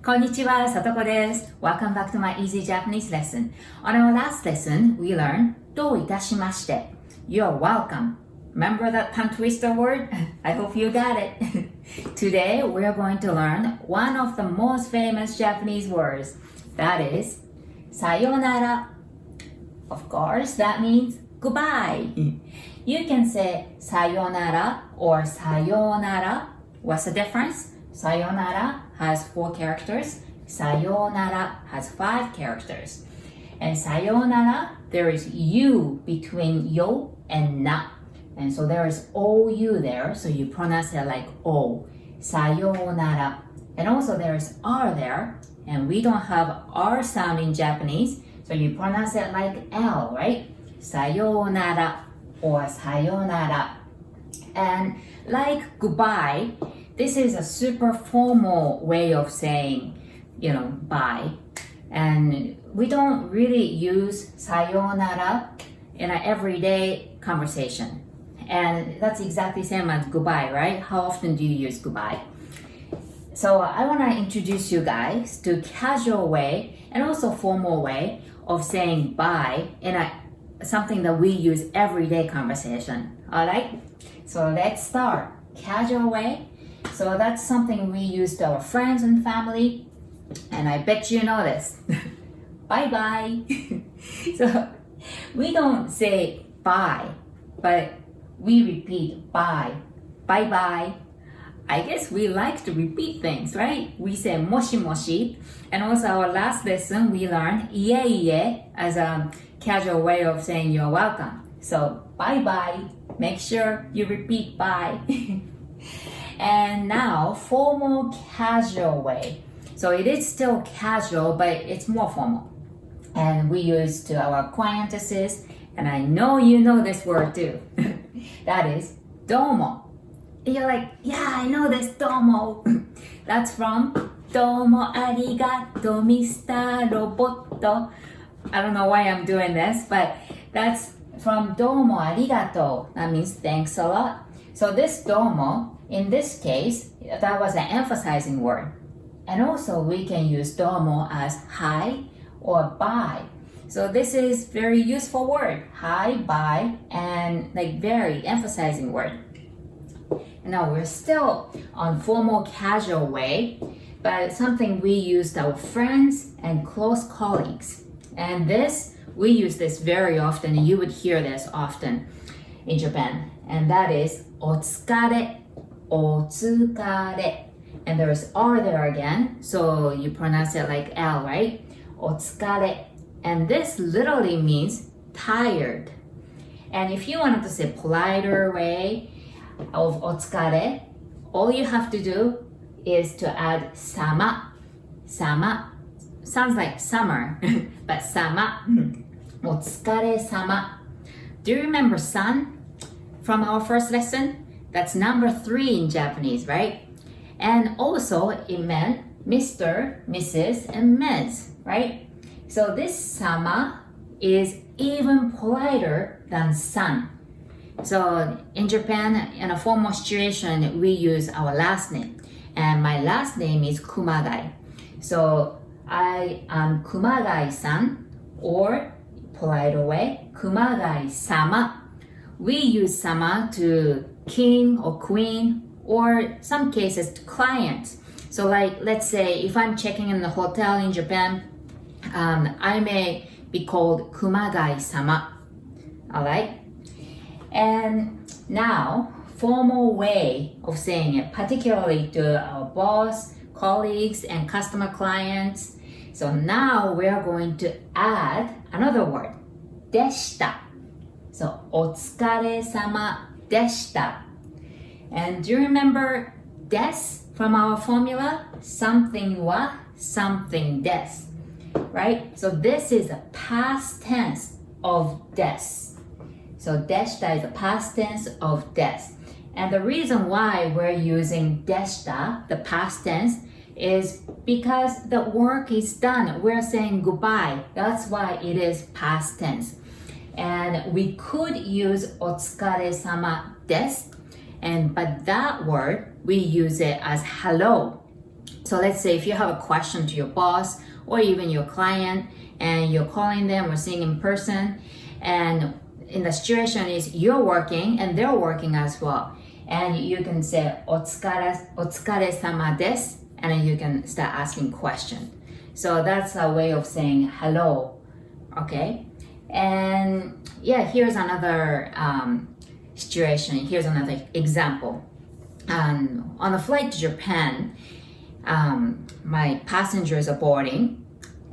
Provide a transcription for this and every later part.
こんにちは、さとこです。Welcome back to my easy Japanese lesson. On our last lesson, we learned どういたしまして You're welcome. Remember that tongue twister word? I hope you got it. Today, we are going to learn one of the most famous Japanese words. That is さよなら. Of course, that means goodbye. You can say さよなら or さよなら. What's the difference? Sayonara has 4 characters. Sayonara has 5 characters. And sayonara, there is U between yo and na. And so there is OU there, so you pronounce it like O. Sayonara. And also there is R there, and we don't have R sound in Japanese, so you pronounce it like L, right? Sayonara or sayonara. And like goodbye, this is a super formal way of saying, bye. And we don't really use sayonara in an everyday conversation. And that's exactly the same as goodbye, right? How often do you use goodbye? So I want to introduce you guys to casual way and also formal way of saying bye in something that we use everyday conversation. All right? So let's start. Casual way. So that's something we use to our friends and family. And I bet you know this. Bye-bye. So we don't say bye, but we repeat bye. Bye-bye. I guess we like to repeat things, right? We say moshi moshi. And also our last lesson, we learned ie ie as a casual way of saying you're welcome. So bye-bye. Make sure you repeat bye. And now, formal casual way. So it is still casual, but it's more formal. And we use to our acquaintances, and I know you know this word too. That is domo. You're like, yeah, I know this domo. That's from domo arigato, Mr. Roboto. I don't know why I'm doing this, but that's from domo arigato. That means thanks a lot. So this domo, in this case, that was an emphasizing word. And also we can use domo as hi or bye. So this is very useful word. Hi, bye, and like very emphasizing word. And now we're still on formal casual way, but something we use to our friends and close colleagues. And we use this very often, and you would hear this often in Japan. And that is otsukare. Otsukare. And there's R there again, so you pronounce it like L, right? Otsukare. And this literally means tired. And if you wanted to say politer way of otsukare, all you have to do is to add sama. Sama. Sounds like summer, but sama. Otsukare sama. Do you remember san from our first lesson? That's number 3 in Japanese, right? And also it meant Mr., Mrs., and Ms., right? So this sama is even politer than san. So in Japan, in a formal situation, we use our last name. And my last name is Kumagai. So I am Kumagai-san, or politer way, Kumagai-sama. We use sama to king or queen, or some cases to clients. So like, let's say if I'm checking in the hotel in Japan, I may be called Kumagai-sama. All right? And now, formal way of saying it, particularly to our boss, colleagues, and customer clients. So now we are going to add another word, deshita. So, otsukare-sama deshita. And do you remember des from our formula? Something wa, something des. Right? So this is a past tense of des. So deshita is a past tense of des. And the reason why we're using deshita, the past tense, is because the work is done. We're saying goodbye. That's why it is past tense. And we could use otsukare-sama desu, but that word, we use it as hello. So let's say if you have a question to your boss or even your client and you're calling them or seeing in person, and in the situation is you're working and they're working as well. And you can say, お疲れ様です, and then you can start asking questions. So that's a way of saying hello, okay? And yeah, here's another situation. Here's another example. On a flight to Japan, my passengers are boarding,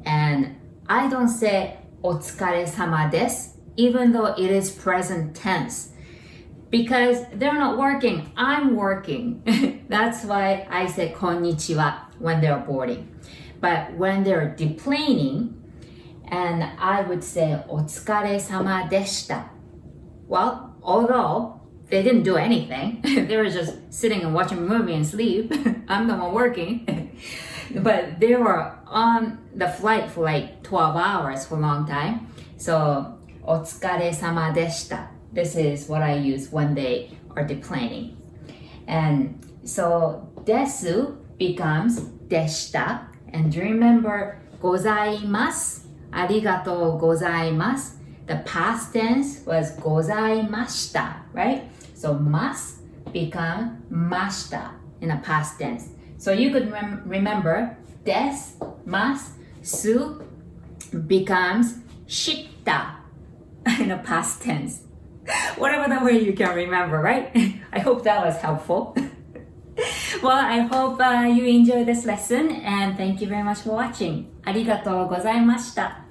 and I don't say お疲れ様です, even though it is present tense, because they're not working. I'm working. That's why I say こんにちは when they're boarding. But when they're deplaning, and I would say お疲れ様でした. Well, although they didn't do anything, they were just sitting and watching a movie and sleep. I'm the one working. But they were on the flight for like 12 hours for a long time. So, お疲れ様でした. This is what I use when they are deplaning. And so, です becomes でした. And do you remember ございます? ありがとうございます. The past tense was ございました, right? So, ます become ました in a past tense. So you could remember です ます す becomes 知った in a past tense. Whatever the way you can remember, right? I hope that was helpful. Well, I hope you enjoyed this lesson, and thank you very much for watching. ありがとうございました.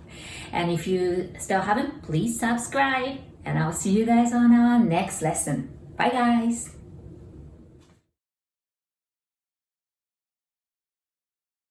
And if you still haven't, please subscribe, and I'll see you guys on our next lesson. Bye guys!